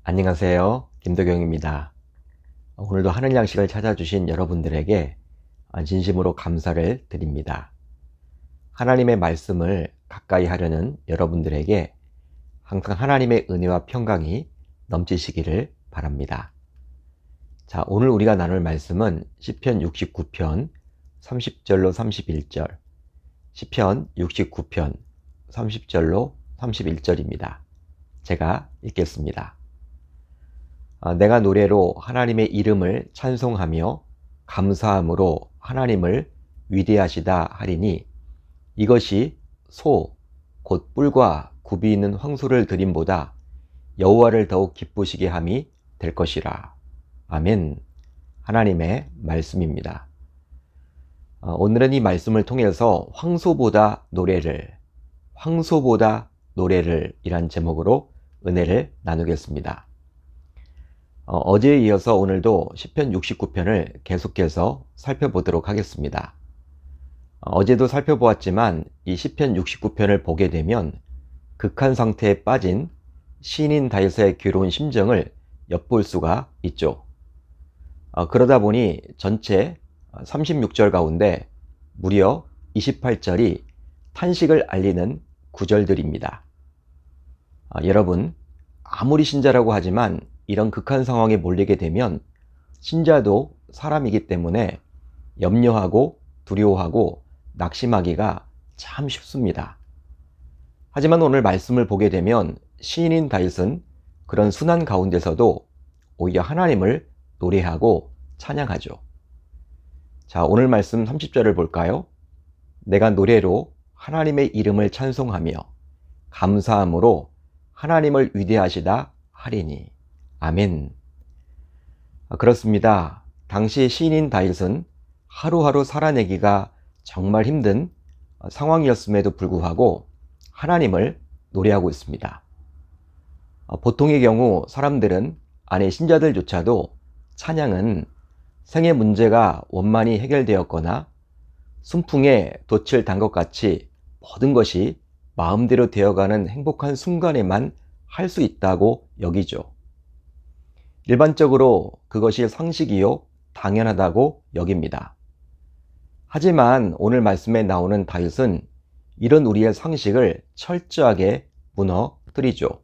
안녕하세요. 김도경입니다. 오늘도 하늘 양식을 찾아주신 여러분들에게 진심으로 감사를 드립니다. 하나님의 말씀을 가까이 하려는 여러분들에게 항상 하나님의 은혜와 평강이 넘치시기를 바랍니다. 자, 오늘 우리가 나눌 말씀은 시편 69편 30절로 31절, 시편 69편 30절로 31절입니다. 제가 읽겠습니다. 내가 노래로 하나님의 이름을 찬송하며 감사함으로 하나님을 위대하시다 하리니 이것이 소, 곧 뿔과 굽이 있는 황소를 드림보다 여호와를 더욱 기쁘시게 함이 될 것이라. 아멘. 하나님의 말씀입니다. 오늘은 이 말씀을 통해서 황소보다 노래를 이란 제목으로 은혜를 나누겠습니다. 어제에 이어서 오늘도 시편 69편을 계속해서 살펴보도록 하겠습니다. 어제도 살펴보았지만 이 시편 69편을 보게 되면 극한 상태에 빠진 시인인 다윗의 괴로운 심정을 엿볼 수가 있죠. 그러다 보니 전체 36절 가운데 무려 28절이 탄식을 알리는 구절들입니다. 여러분, 아무리 신자라고 하지만 이런 극한 상황에 몰리게 되면 신자도 사람이기 때문에 염려하고 두려워하고 낙심하기가 참 쉽습니다. 하지만 오늘 말씀을 보게 되면 시인인 다윗은 그런 순환 가운데서도 오히려 하나님을 노래하고 찬양하죠. 자, 오늘 말씀 30절을 볼까요? 내가 노래로 하나님의 이름을 찬송하며 감사함으로 하나님을 위대하시다 하리니. 아멘. 그렇습니다. 당시 시인인 다윗은 하루하루 살아내기가 정말 힘든 상황이었음에도 불구하고 하나님을 노래하고 있습니다. 보통의 경우 사람들은 아니 신자들조차도 찬양은 생의 문제가 원만히 해결되었거나 순풍에 돛을 단 것 같이 모든 것이 마음대로 되어가는 행복한 순간에만 할 수 있다고 여기죠. 일반적으로 그것이 상식이요 당연하다고 여깁니다. 하지만 오늘 말씀에 나오는 다윗은 이런 우리의 상식을 철저하게 무너뜨리죠.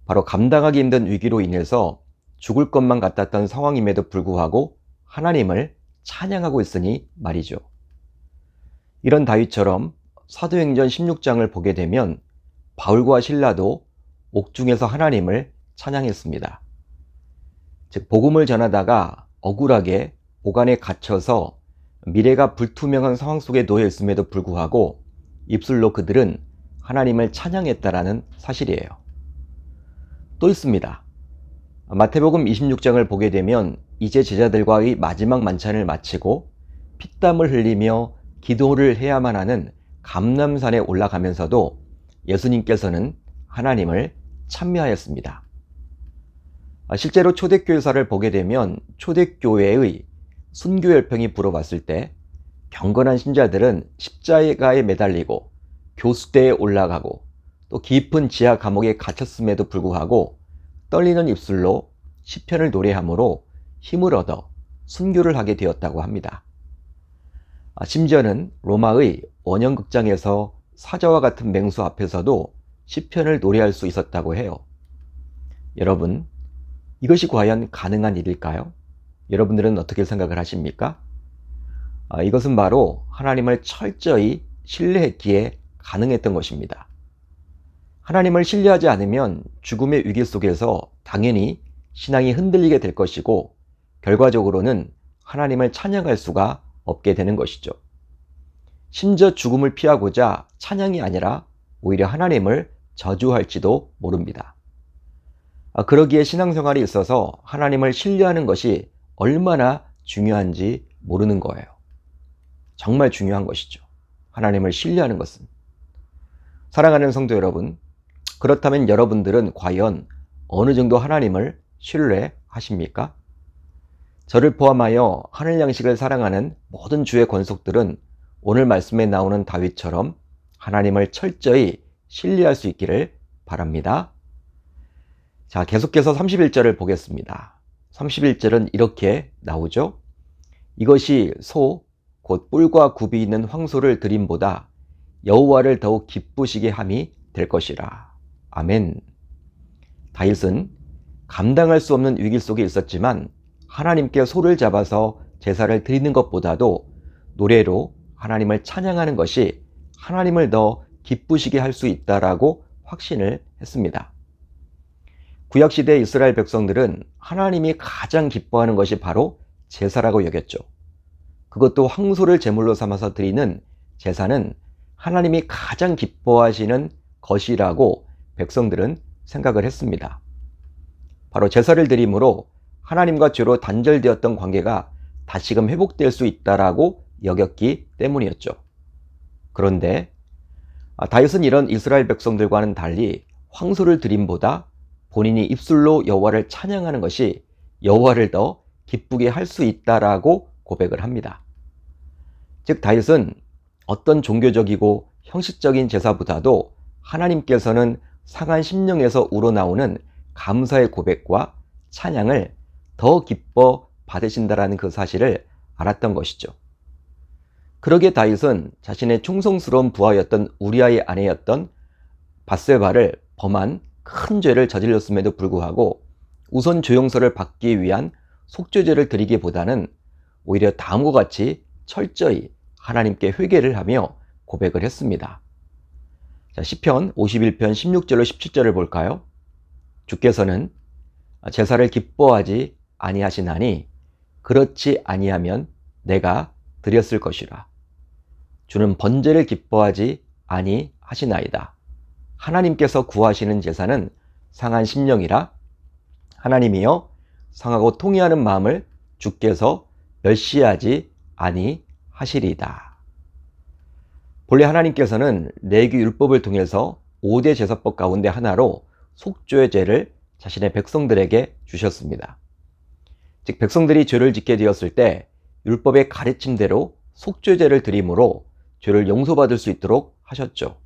바로 감당하기 힘든 위기로 인해서 죽을 것만 같았던 상황임에도 불구하고 하나님을 찬양하고 있으니 말이죠. 이런 다윗처럼 사도행전 16장을 보게 되면 바울과 실라도 옥중에서 하나님을 찬양했습니다. 즉 복음을 전하다가 억울하게 옥안에 갇혀서 미래가 불투명한 상황 속에 놓여 있음에도 불구하고 입술로 그들은 하나님을 찬양했다라는 사실이에요. 또 있습니다. 마태복음 26장을 보게 되면 이제 제자들과의 마지막 만찬을 마치고 피땀을 흘리며 기도를 해야만 하는 감람산에 올라가면서도 예수님께서는 하나님을 찬미하였습니다. 실제로 초대교회사를 보게 되면 초대교회의 순교열병이 불어왔을 때 경건한 신자들은 십자가에 매달리고 교수대에 올라가고 또 깊은 지하 감옥에 갇혔음에도 불구하고 떨리는 입술로 시편을 노래함으로 힘을 얻어 순교를 하게 되었다고 합니다. 심지어는 로마의 원형극장에서 사자와 같은 맹수 앞에서도 시편을 노래할 수 있었다고 해요. 여러분, 이것이 과연 가능한 일일까요? 여러분들은 어떻게 생각을 하십니까? 이것은 바로 하나님을 철저히 신뢰했기에 가능했던 것입니다. 하나님을 신뢰하지 않으면 죽음의 위기 속에서 당연히 신앙이 흔들리게 될 것이고 결과적으로는 하나님을 찬양할 수가 없게 되는 것이죠. 심지어 죽음을 피하고자 찬양이 아니라 오히려 하나님을 저주할지도 모릅니다. 그러기에 신앙생활에 있어서 하나님을 신뢰하는 것이 얼마나 중요한지 모르는 거예요. 정말 중요한 것이죠. 하나님을 신뢰하는 것은. 사랑하는 성도 여러분, 그렇다면 여러분들은 과연 어느 정도 하나님을 신뢰하십니까? 저를 포함하여 하늘 양식을 사랑하는 모든 주의 권속들은 오늘 말씀에 나오는 다윗처럼 하나님을 철저히 신뢰할 수 있기를 바랍니다. 자, 계속해서 31절을 보겠습니다. 31절은 이렇게 나오죠. 이것이 소, 곧 뿔과 굽이 있는 황소를 드림보다 여호와를 더욱 기쁘시게 함이 될 것이라. 아멘. 다윗은 감당할 수 없는 위기 속에 있었지만 하나님께 소를 잡아서 제사를 드리는 것보다도 노래로 하나님을 찬양하는 것이 하나님을 더 기쁘시게 할 수 있다라고 확신을 했습니다. 구약시대 이스라엘 백성들은 하나님이 가장 기뻐하는 것이 바로 제사라고 여겼죠. 그것도 황소를 제물로 삼아서 드리는 제사는 하나님이 가장 기뻐하시는 것이라고 백성들은 생각을 했습니다. 바로 제사를 드림으로 하나님과 죄로 단절되었던 관계가 다시금 회복될 수 있다라고 여겼기 때문이었죠. 그런데 다윗은 이런 이스라엘 백성들과는 달리 황소를 드림보다 본인이 입술로 여호와를 찬양하는 것이 여호와를 더 기쁘게 할 수 있다라고 고백을 합니다. 즉 다윗은 어떤 종교적이고 형식적인 제사보다도 하나님께서는 상한 심령에서 우러나오는 감사의 고백과 찬양을 더 기뻐 받으신다라는 그 사실을 알았던 것이죠. 그러기에 다윗은 자신의 충성스러운 부하였던 우리아의 아내였던 밧세바를 범한 큰 죄를 저질렀음에도 불구하고 우선 조용서를 받기 위한 속죄제를 드리기보다는 오히려 다음과 같이 철저히 하나님께 회개를 하며 고백을 했습니다. 자, 시편 51편 16절로 17절을 볼까요? 주께서는 제사를 기뻐하지 아니하시나니 그렇지 아니하면 내가 드렸을 것이라. 주는 번제를 기뻐하지 아니하시나이다. 하나님께서 구하시는 제사는 상한 심령이라. 하나님이여 상하고 통회하는 마음을 주께서 멸시하지 아니하시리이다. 본래 하나님께서는 레위 율법을 통해서 5대 제사법 가운데 하나로 속죄제를 자신의 백성들에게 주셨습니다. 즉 백성들이 죄를 짓게 되었을 때 율법의 가르침대로 속죄제를 드림으로 죄를 용서받을 수 있도록 하셨죠.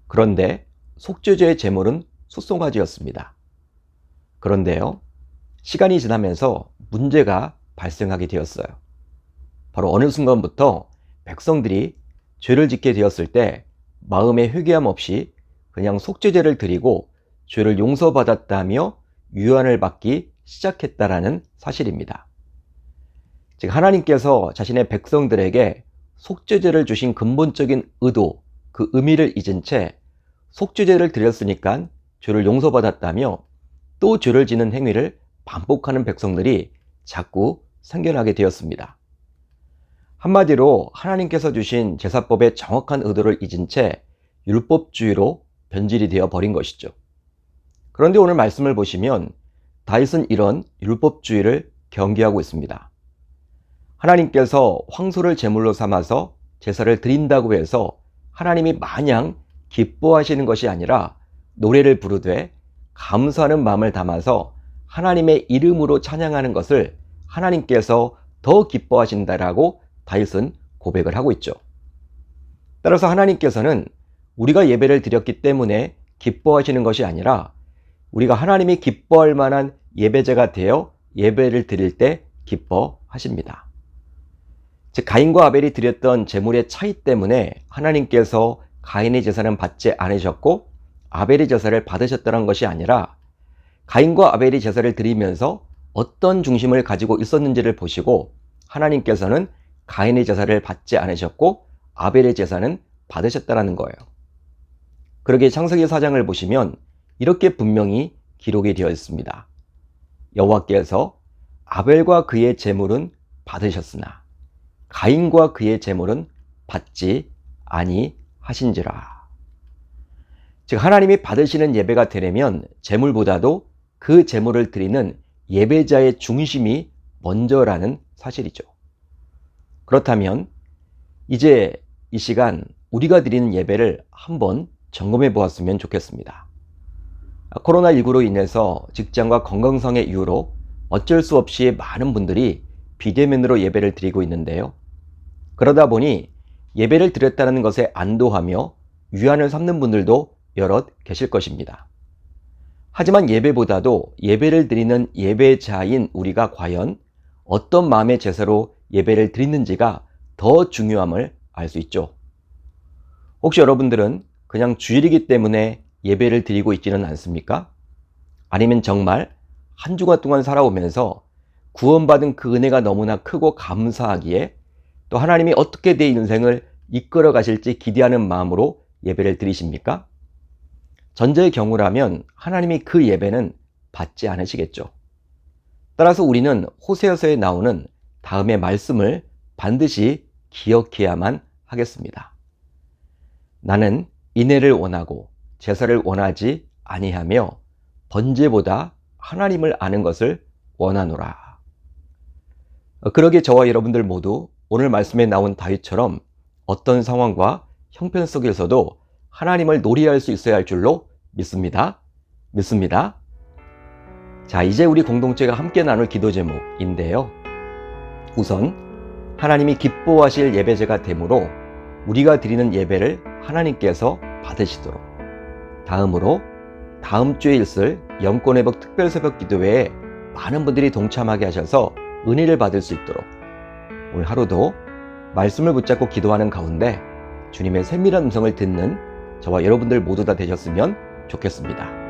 그런데 속죄제의 제물은 숫송아지였습니다. 그런데요, 시간이 지나면서 문제가 발생하게 되었어요. 바로 어느 순간부터 백성들이 죄를 짓게 되었을 때 마음의 회개함 없이 그냥 속죄제를 드리고 죄를 용서받았다며 유한을 받기 시작했다라는 사실입니다. 즉 하나님께서 자신의 백성들에게 속죄제를 주신 근본적인 의도, 그 의미를 잊은 채 속죄제를 드렸으니까 죄를 용서받았다며 또 죄를 짓는 행위를 반복하는 백성들이 자꾸 생겨나게 되었습니다. 한마디로 하나님께서 주신 제사법의 정확한 의도를 잊은 채 율법주의로 변질이 되어 버린 것이죠. 그런데 오늘 말씀을 보시면 다윗은 이런 율법주의를 경계하고 있습니다. 하나님께서 황소를 제물로 삼아서 제사를 드린다고 해서 하나님이 마냥 기뻐하시는 것이 아니라 노래를 부르되 감사하는 마음을 담아서 하나님의 이름으로 찬양하는 것을 하나님께서 더 기뻐하신다라고 다윗은 고백을 하고 있죠. 따라서 하나님께서는 우리가 예배를 드렸기 때문에 기뻐하시는 것이 아니라 우리가 하나님이 기뻐할 만한 예배자가 되어 예배를 드릴 때 기뻐하십니다. 즉 가인과 아벨이 드렸던 제물의 차이 때문에 하나님께서 가인의 제사는 받지 않으셨고 아벨의 제사를 받으셨다는 것이 아니라 가인과 아벨이 제사를 드리면서 어떤 중심을 가지고 있었는지를 보시고 하나님께서는 가인의 제사를 받지 않으셨고 아벨의 제사는 받으셨다는 거예요. 그러기에 창세기 4장을 보시면 이렇게 분명히 기록이 되어 있습니다. 여호와께서 아벨과 그의 제물은 받으셨으나 가인과 그의 제물은 받지 아니하신지라. 즉 하나님이 받으시는 예배가 되려면 제물보다도 그 제물을 드리는 예배자의 중심이 먼저라는 사실이죠. 그렇다면 이제 이 시간 우리가 드리는 예배를 한번 점검해 보았으면 좋겠습니다. 코로나19로 인해서 직장과 건강상의 이유로 어쩔 수 없이 많은 분들이 비대면으로 예배를 드리고 있는데요. 그러다 보니 예배를 드렸다는 것에 안도하며 위안을 삼는 분들도 여럿 계실 것입니다. 하지만 예배보다도 예배를 드리는 예배자인 우리가 과연 어떤 마음의 제사로 예배를 드리는지가 더 중요함을 알 수 있죠. 혹시 여러분들은 그냥 주일이기 때문에 예배를 드리고 있지는 않습니까? 아니면 정말 한 주간 동안 살아오면서 구원받은 그 은혜가 너무나 크고 감사하기에 또 하나님이 어떻게 내 인생을 이끌어 가실지 기대하는 마음으로 예배를 드리십니까? 전제의 경우라면 하나님이 그 예배는 받지 않으시겠죠. 따라서 우리는 호세아서에 나오는 다음의 말씀을 반드시 기억해야만 하겠습니다. 나는 인애를 원하고 제사를 원하지 아니하며 번제보다 하나님을 아는 것을 원하노라. 그러기에 저와 여러분들 모두 오늘 말씀에 나온 다윗처럼 어떤 상황과 형편 속에서도 하나님을 노래할 수 있어야 할 줄로 믿습니다. 자, 이제 우리 공동체가 함께 나눌 기도 제목인데요. 우선 하나님이 기뻐하실 예배제가 되므로 우리가 드리는 예배를 하나님께서 받으시도록, 다음으로 다음 주에 있을 영권회복 특별새벽 기도회에 많은 분들이 동참하게 하셔서 은혜를 받을 수 있도록 오늘 하루도 말씀을 붙잡고 기도하는 가운데 주님의 세밀한 음성을 듣는 저와 여러분들 모두 다 되셨으면 좋겠습니다.